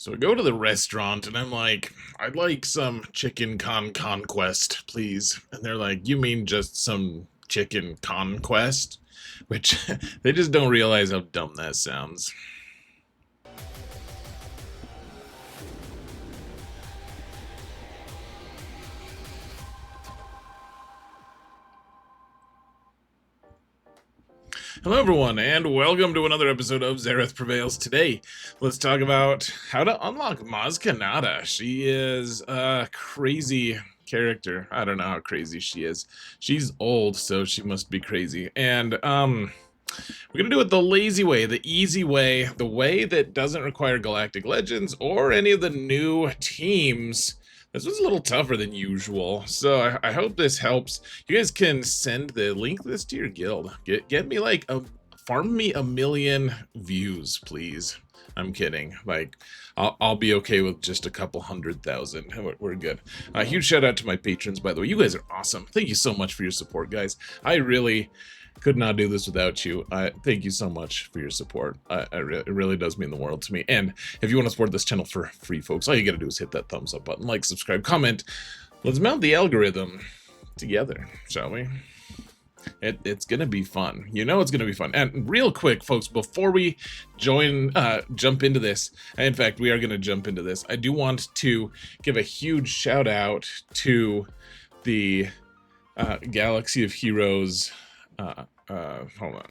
So I go to the restaurant and I'm like, I'd like some chicken conquest, please. And they're like, you mean just some chicken conquest? Which they just don't realize how dumb that sounds. Hello, everyone, and welcome to another episode of Zareth Prevails. Today, let's talk about how to unlock Maz Kanata. She is a crazy character. I don't know how crazy she is. She's old, so she must be crazy. And, we're gonna do it the lazy way, the easy way, the way that doesn't require Galactic Legends or any of the new teams. This was a little tougher than usual, so I hope this helps. You guys can send the link this to your guild. Get me like farm me 1,000,000 views, please. I'm kidding. Like, I'll be okay with just a couple 100,000. We're good. Huge shout out to my patrons, by the way. You guys are awesome. Thank you so much for your support, guys. I really could not do this without you. Thank you so much for your support. It really does mean the world to me. And if you want to support this channel for free, folks, all you gotta do is hit that thumbs up button, like, subscribe, comment. Let's mount the algorithm together, shall we? It's gonna be fun. You know it's gonna be fun. And real quick, folks, before we jump into this, in fact, we are gonna jump into this, I do want to give a huge shout out to the Galaxy of Heroes hold on.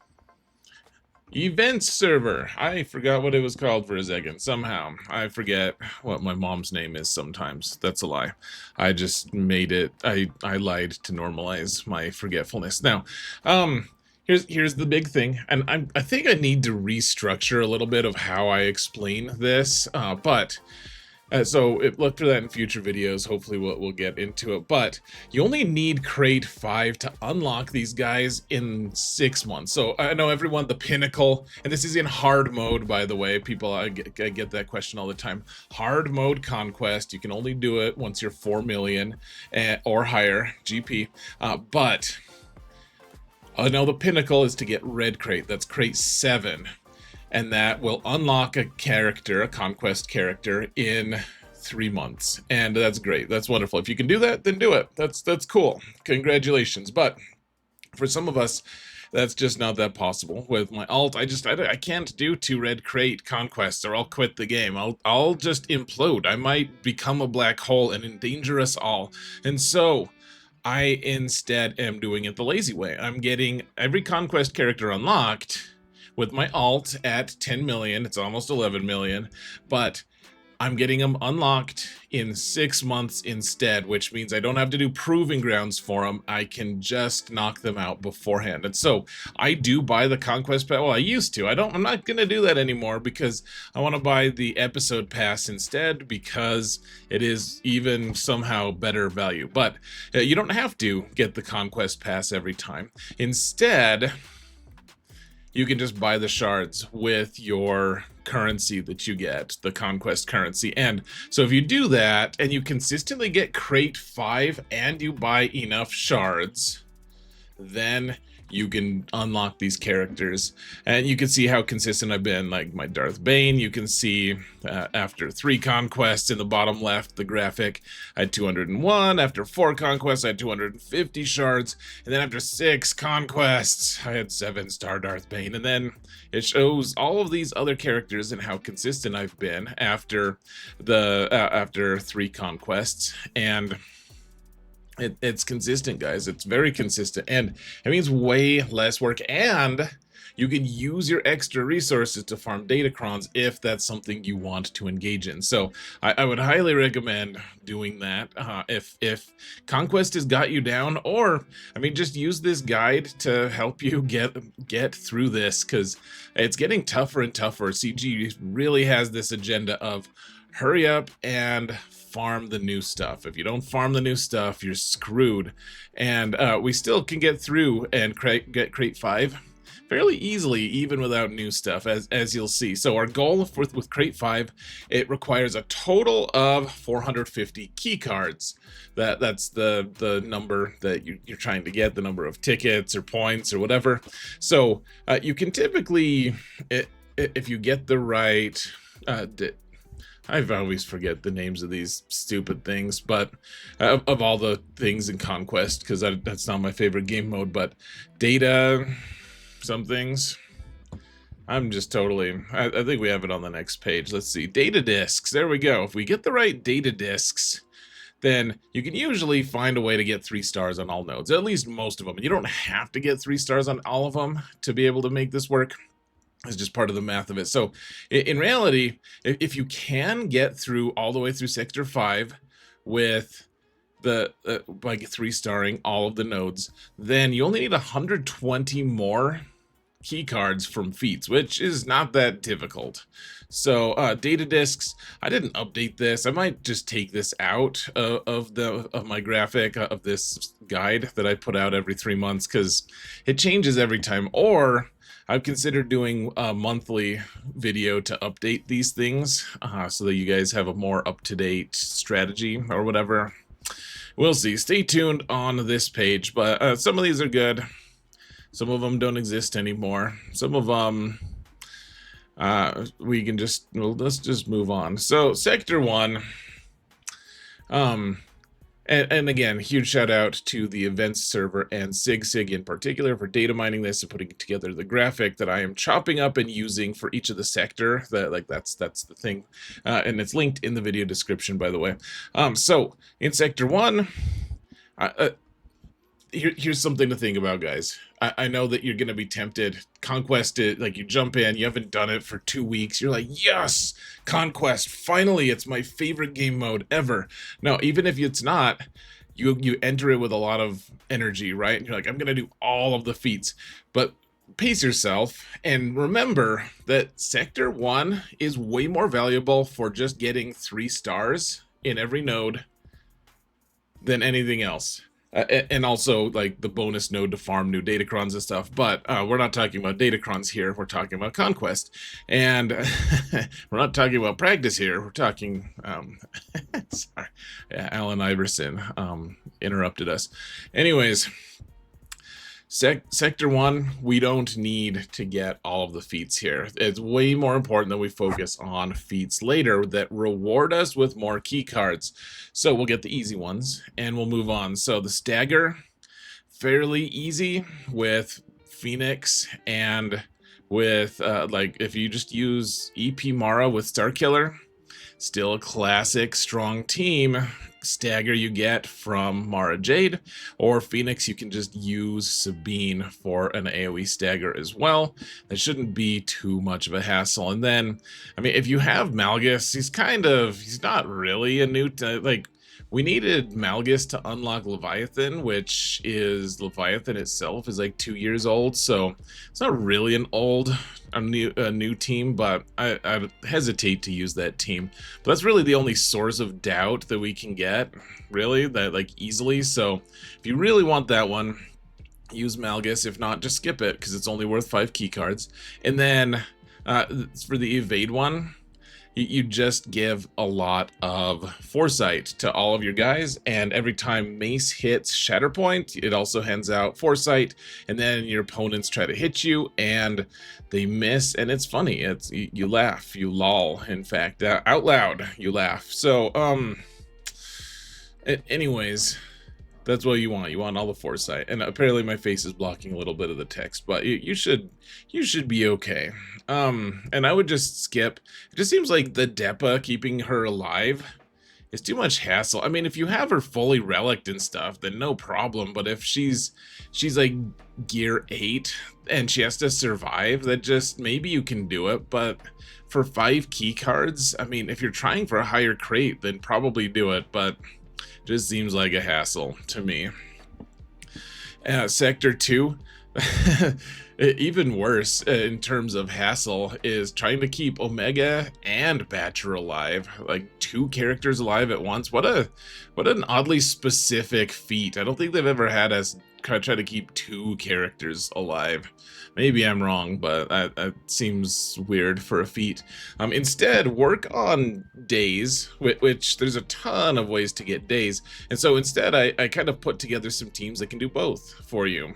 Events server. I forgot what it was called for a second. Somehow. I forget what my mom's name is sometimes. That's a lie. I just made it. I lied to normalize my forgetfulness. Now, here's the big thing, and I think I need to restructure a little bit of how I explain this, so look for that in future videos. Hopefully we'll get into it. But you only need crate 5 to unlock these guys in 6 months. So I know everyone, the pinnacle, and this is in hard mode, by the way. People, I get that question all the time. Hard mode conquest, you can only do it once you're 4 million or higher GP. But I know the pinnacle is to get red crate. That's crate 7. And that will unlock a character, a conquest character, in 3 months. And that's great. That's wonderful. If you can do that, then do it. That's cool. Congratulations. But for some of us, that's just not that possible. With my alt, I can't do 2 red crate conquests, or I'll quit the game. I'll just implode. I might become a black hole and endanger us all. And so I instead am doing it the lazy way. I'm getting every conquest character unlocked with my alt at 10 million. It's almost 11 million, but I'm getting them unlocked in 6 months instead, which means I don't have to do proving grounds for them. I can just knock them out beforehand. And so I do buy the conquest pass. Well, I used to. I'm not going to do that anymore because I want to buy the episode pass instead, because it is even somehow better value. But you don't have to get the conquest pass every time. Instead, you can just buy the shards with your currency that you get, the conquest currency. And so if you do that and you consistently get crate 5 and you buy enough shards, then you can unlock these characters. And you can see how consistent I've been. Like my Darth Bane, you can see after 3 conquests in the bottom left, the graphic, I had 201. After 4 conquests, I had 250 shards. And then after 6 conquests, I had 7-star Darth Bane. And then it shows all of these other characters and how consistent I've been after 3 conquests. And it's consistent, guys. It's very consistent, and it means way less work, and you can use your extra resources to farm Datacrons if that's something you want to engage in. So I would highly recommend doing that if Conquest has got you down, or I mean, just use this guide to help you get through this, because it's getting tougher and tougher. CG really has this agenda of hurry up and farm the new stuff. If you don't farm the new stuff, you're screwed. And we still can get through and get crate 5 fairly easily, even without new stuff, as you'll see. So our goal with crate 5, it requires a total of 450 key cards. That's the number that you're trying to get, the number of tickets or points or whatever. So you can typically, if you get the right I always forget the names of these stupid things, but of all the things in Conquest, because that's not my favorite game mode, but data, some things. I'm just totally, I think we have it on the next page. Let's see, data disks, there we go. If we get the right data disks, then you can usually find a way to get 3 stars on all nodes, at least most of them. You don't have to get 3 stars on all of them to be able to make this work. It's just part of the math of it. So in reality, if you can get through all the way through Sector 5 with the by 3-starring all of the nodes, then you only need 120 more key cards from feats, which is not that difficult. So data disks, I didn't update this. I might just take this out of my graphic of this guide that I put out every 3 months, because it changes every time. Or I've considered doing a monthly video to update these things so that you guys have a more up-to-date strategy or whatever. We'll see. Stay tuned on this page, but some of these are good. Some of them don't exist anymore. Some of them we can just, well, let's just move on. So Sector 1, and again, huge shout out to the events server and SigSig in particular for data mining this and putting together the graphic that I am chopping up and using for each of the sector. That's the thing, and it's linked in the video description, by the way. So in Sector 1, here's something to think about, guys. I know that you're gonna be tempted. Conquest, like, you jump in, you haven't done it for 2 weeks, you're like, yes, Conquest, finally, it's my favorite game mode ever. No, even if it's not, you enter it with a lot of energy, right? And you're like, I'm gonna do all of the feats, but pace yourself and remember that Sector 1 is way more valuable for just getting 3 stars in every node than anything else. And also, like, the bonus node to farm new Datacrons and stuff. But we're not talking about Datacrons here. We're talking about Conquest. And we're not talking about practice here. We're talking... sorry. Yeah, Alan Iverson interrupted us. Anyways... Sector 1, we don't need to get all of the feats here. It's way more important that we focus on feats later that reward us with more key cards. So we'll get the easy ones and we'll move on. So the stagger, fairly easy with Phoenix and with, like, if you just use EP Mara with Starkiller, still a classic strong team. Stagger you get from Mara Jade, or Phoenix you can just use Sabine for an AoE stagger as well. That shouldn't be too much of a hassle. And then, I mean, if you have Malgus, he's not really a new, like, we needed Malgus to unlock Leviathan, which is, Leviathan itself is like 2 years old, so it's not really a new team, but I hesitate to use that team. But that's really the only source of doubt that we can get, really, that, like, easily. So if you really want that one, use Malgus. If not, just skip it, because it's only worth 5 key cards. And then for the evade one, you just give a lot of foresight to all of your guys, and every time Mace hits Shatterpoint, it also hands out foresight, and then your opponents try to hit you and they miss, and it's funny. It's you laugh, you lol, in fact, out loud you laugh. So anyways, that's what you want. You want all the foresight. And apparently my face is blocking a little bit of the text, but you should be okay. And I would just skip. It just seems like the Depa keeping her alive is too much hassle. I mean, if you have her fully relicked and stuff, then no problem. But if she's like gear 8 and she has to survive, that just, maybe you can do it. But for 5 key cards, I mean, if you're trying for a higher crate, then probably do it. But just seems like a hassle to me. Sector 2, even worse in terms of hassle, is trying to keep Omega and Batcher alive, like 2 characters alive at once. What an oddly specific feat. I don't think they've ever had us try to keep 2 characters alive. Maybe I'm wrong, but that seems weird for a feat. Instead, work on days, which there's a ton of ways to get days. And so instead, I kind of put together some teams that can do both for you.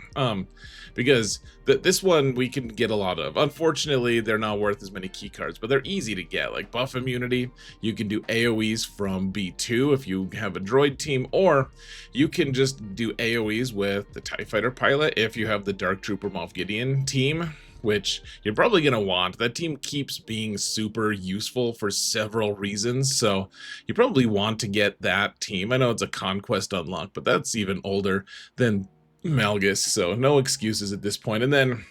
Because this one we can get a lot of. Unfortunately, they're not worth as many key cards, but they're easy to get. Like buff immunity, you can do AoEs from B2 if you have a droid team, or you can just do AoEs with the TIE Fighter pilot if you have the Dark Trooper Moff Gideon team, which you're probably going to want. That team keeps being super useful for several reasons, so you probably want to get that team. I know it's a Conquest unlock, but that's even older than Malgus, so no excuses at this point. And then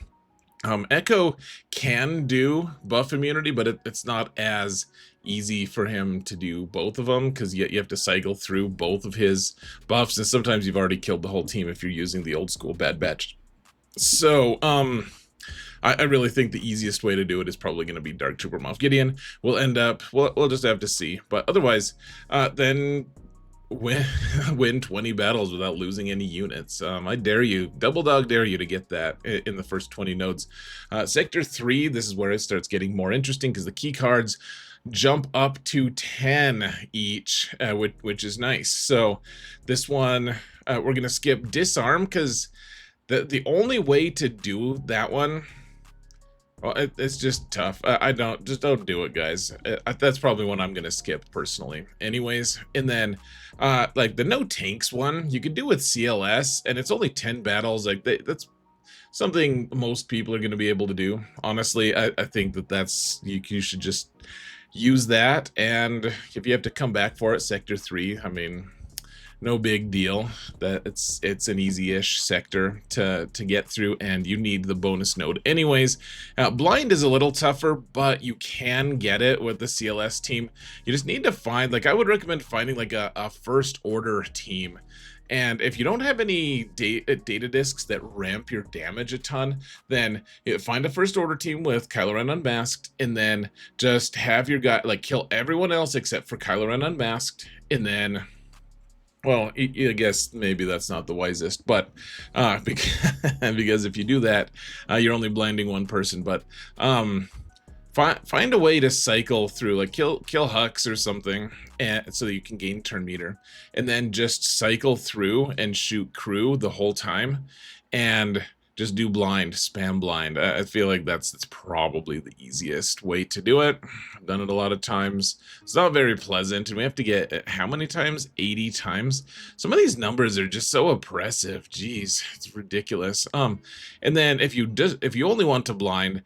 Echo can do buff immunity, but it's not as easy for him to do both of them, because you have to cycle through both of his buffs, and sometimes you've already killed the whole team if you're using the old school Bad Batch. So I really think the easiest way to do it is probably going to be Dark Trooper Moff Gideon. We'll just have to see, but otherwise then win 20 battles without losing any units. I dare you, double dog dare you to get that in the first 20 nodes. Sector 3, this is where it starts getting more interesting, because the key cards jump up to 10 each, which is nice. So this one, we're going to skip Disarm, because the only way to do that one, well, it's just tough. Just don't do it, guys. That's probably one I'm gonna skip personally. Anyways, and then like the no tanks one, you can do with CLS, and it's only 10 battles. Like that's something most people are gonna be able to do. Honestly, I think that's you should just use that, and if you have to come back for it, Sector 3, I mean, no big deal. That it's an easy-ish sector to get through, and you need the bonus node anyways. Blind is a little tougher, but you can get it with the CLS team. You just need to find, like, I would recommend finding like a first order team. And if you don't have any data discs that ramp your damage a ton, then find a first order team with Kylo Ren Unmasked, and then just have your guy like kill everyone else except for Kylo Ren Unmasked, and then, well, I guess maybe that's not the wisest, but because if you do that, you're only blinding one person. But find a way to cycle through, like kill Hux or something, and so that you can gain turn meter, and then just cycle through and shoot crew the whole time, and just do blind, spam blind. I feel like that's probably the easiest way to do it. I've done it a lot of times. It's not very pleasant, and we have to get how many times? 80 times. Some of these numbers are just so oppressive. Jeez, it's ridiculous. And then if you only want to blind,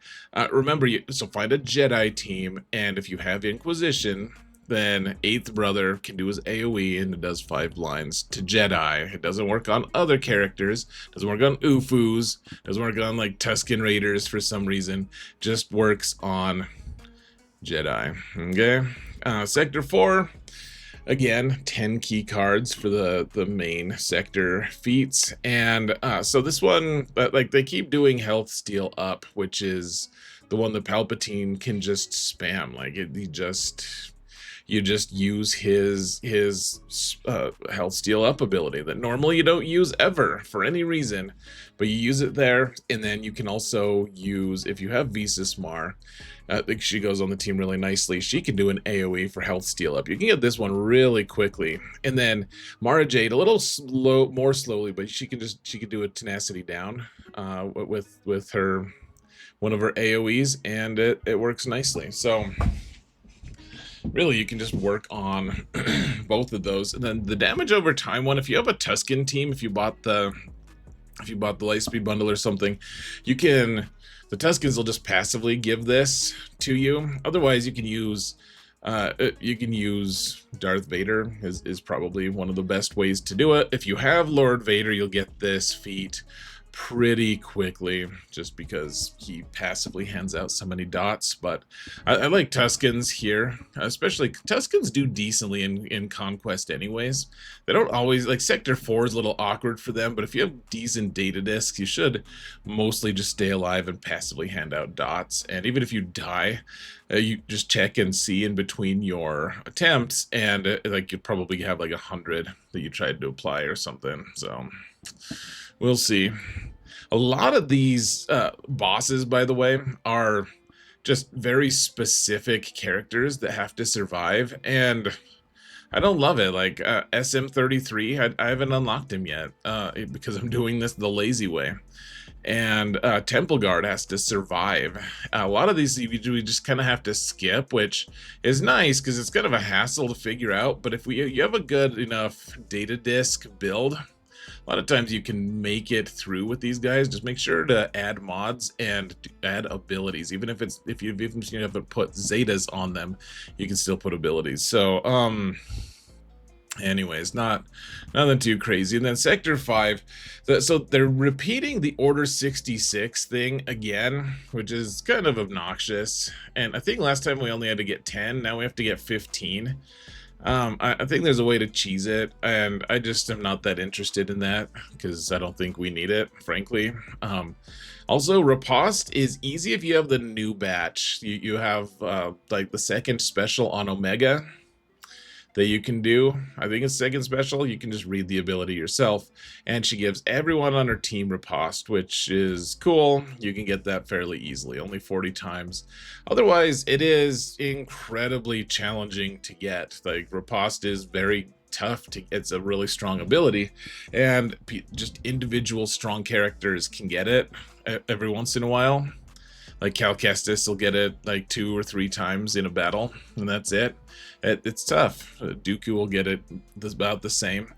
remember, so find a Jedi team, and if you have Inquisition, then 8th Brother can do his AoE, and it does 5 blinds to Jedi. It doesn't work on other characters, doesn't work on Ufus, doesn't work on like Tusken Raiders for some reason, just works on Jedi. Okay, Sector 4, again, 10 key cards for the main sector feats, and so this one, like, they keep doing health steal up, which is the one that Palpatine can just spam. Like you just use his health steal up ability that normally you don't use ever for any reason, but you use it there. And then you can also use, if you have Visas Mar, she goes on the team really nicely. She can do an AoE for health steal up. You can get this one really quickly. And then Mara Jade, a little more slowly, but she can do a tenacity down with her one of her AoEs, and it works nicely. So really, you can just work on both of those. And then the damage over time one, if you have a Tusken team, if you bought the Lightspeed bundle or something, the Tuskens will just passively give this to you. Otherwise, you can use Darth Vader is probably one of the best ways to do it. If you have Lord Vader, you'll get this feat pretty quickly, just because he passively hands out so many dots. But I like Tuskens here, especially Tuskens do decently in Conquest anyways. They don't always, like Sector 4 is a little awkward for them, but if you have decent data discs, you should mostly just stay alive and passively hand out dots. And even if you die, you just check and see in between your attempts, and like you probably have like 100 that you tried to apply or something. So we'll see. A lot of these bosses, by the way, are just very specific characters that have to survive, and I don't love it. Like SM33, I haven't unlocked him yet because I'm doing this the lazy way. And Temple Guard has to survive. A lot of these we just kind of have to skip, which is nice because it's kind of a hassle to figure out. But if you have a good enough data disk build, a lot of times you can make it through with these guys. Just make sure to add mods and add abilities. Even if you have to put zetas on them, you can still put abilities. So anyways, nothing too crazy. And then Sector 5, so they're repeating the Order 66 thing again, which is kind of obnoxious. And I think last time we only had to get 10, now we have to get 15. I think there's a way to cheese it, and I just am not that interested in that because I don't think we need it, frankly. Also, riposte is easy if you have the new batch. You have like the second special on Omega that you can do. I think it's second special. You can just read the ability yourself, and she gives everyone on her team riposte, which is cool. You can get that fairly easily, only 40 times. Otherwise, it is incredibly challenging to get. Like, riposte is very tough to, it's a really strong ability, and just individual strong characters can get it every once in a while. Like Cal Kestis will get it like 2 or 3 times in a battle, and that's it. It's tough. Dooku will get it about the same.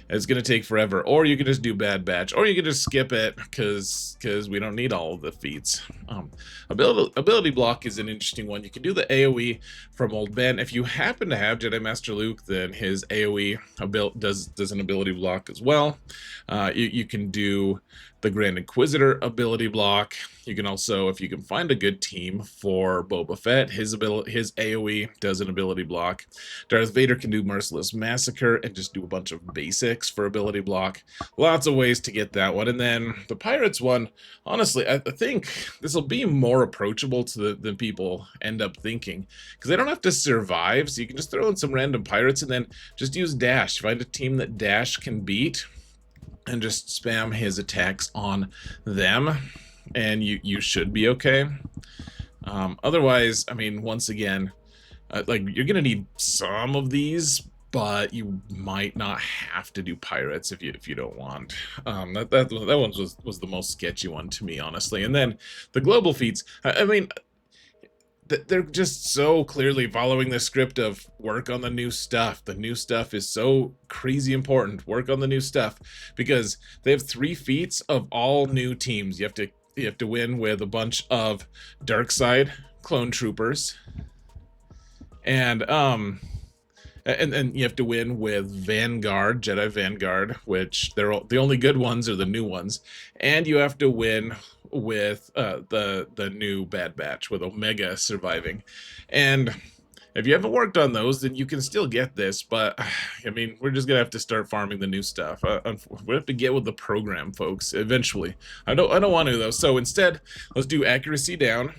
It's going to take forever. Or you can just do Bad Batch, or you can just skip it because we don't need all of the feats. Ability block is an interesting one. You can do the AoE from Old Ben. If you happen to have Jedi Master Luke, then his AoE does an ability block as well. You can do the Grand Inquisitor ability block. You can also, if you can find a good team for Boba Fett, his AoE does an ability block. Darth Vader can do Merciless Massacre and just do a bunch of basics for ability block. Lots of ways to get that one. And then the Pirates one, honestly, I think this will be more approachable than people end up thinking, because they don't have to survive, so you can just throw in some random pirates and then just use Dash. Find a team that Dash can beat and just spam his attacks on them, and you should be okay. Otherwise, I mean, once again, like, you're gonna need some of these, but you might not have to do pirates if you don't want. That one was the most sketchy one to me, honestly. And then the global feats, I mean, they're just so clearly following the script of work on the new stuff. The new stuff is so crazy important. Work on the new stuff, because they have 3 feats of all new teams. You have to win with a bunch of dark side clone troopers, and you have to win with Vanguard, Jedi Vanguard, which the only good ones are the new ones, and you have to win with the new Bad Batch with Omega surviving. And if you haven't worked on those, then you can still get this, but I mean, we're just gonna have to start farming the new stuff. We have to get with the program, folks, eventually. I don't want to, though. So instead, let's do accuracy down,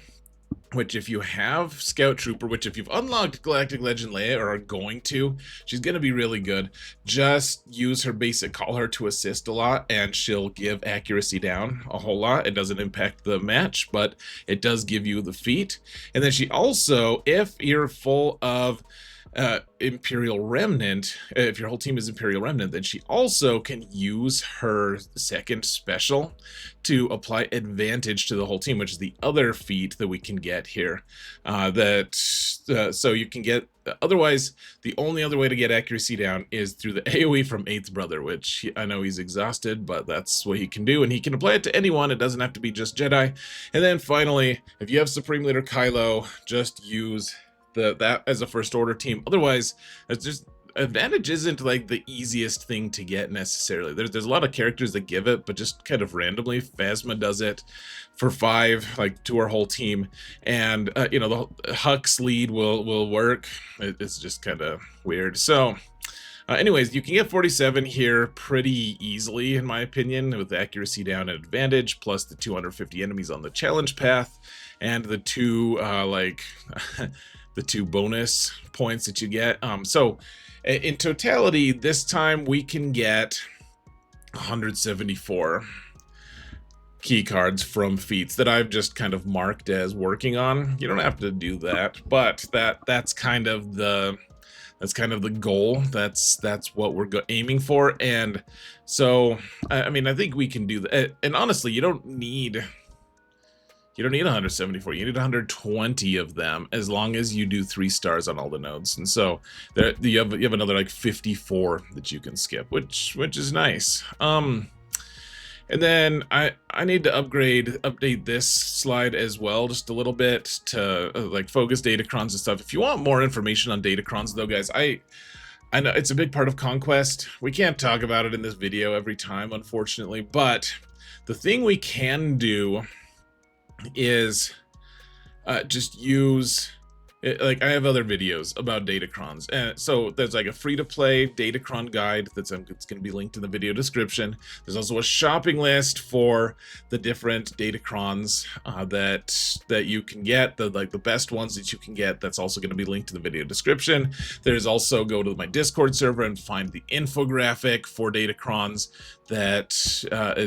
which if you have Scout Trooper, which if you've unlocked Galactic Legend Leia or are going to, she's going to be really good. Just use her basic Call Her to assist a lot, and she'll give accuracy down a whole lot. It doesn't impact the match, but it does give you the feat. And then she also, if you're full of Imperial Remnant, if your whole team is Imperial Remnant, then she also can use her second special to apply advantage to the whole team, which is the other feat that we can get here. So you can get, otherwise, the only other way to get accuracy down is through the AoE from 8th Brother, which I know he's exhausted, but that's what he can do, and he can apply it to anyone. It doesn't have to be just Jedi. And then finally, if you have Supreme Leader Kylo, just use that as a First Order team. Otherwise, it's just, advantage isn't like the easiest thing to get necessarily. There's a lot of characters that give it, but just kind of randomly. Phasma does it for 5, like, to our whole team, and you know, the Hux lead will work. It's just kind of weird. So anyways, you can get 47 here pretty easily, in my opinion, with the accuracy down and advantage, plus the 250 enemies on the challenge path. and the two the two bonus points that you get. So in totality, this time we can get 174 key cards from feats that I've just kind of marked as working on. You don't have to do that, but that's kind of the goal. That's what we're aiming for. And so I mean, I think we can do that. And honestly, you don't need 174. You need 120 of them, as long as you do 3 stars on all the nodes. And so there you have another like 54 that you can skip, which is nice. And then I need to update this slide as well, just a little bit to like focus Datacrons and stuff. If you want more information on Datacrons, though, guys, I know it's a big part of Conquest. We can't talk about it in this video every time, unfortunately, but the thing we can do is just use it. Like, I have other videos about Datacrons, and so there's like a free-to-play Datacron guide that's it's going to be linked in the video description. There's also a shopping list for the different Datacrons that you can get, the best ones that you can get. That's also going to be linked in the video description. There's also, go to my Discord server and find the infographic for Datacrons. That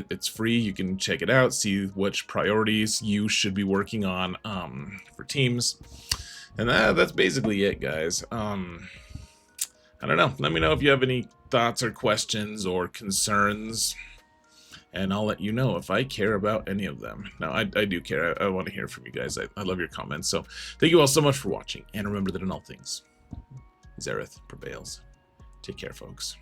it's free. You can check it out, see which priorities you should be working on for teams. And that's basically it, guys. I don't know. Let me know if you have any thoughts or questions or concerns, and I'll let you know if I care about any of them. No, I do care. I want to hear from you guys. I love your comments. So thank you all so much for watching. And remember that in all things, Xerath prevails. Take care, folks.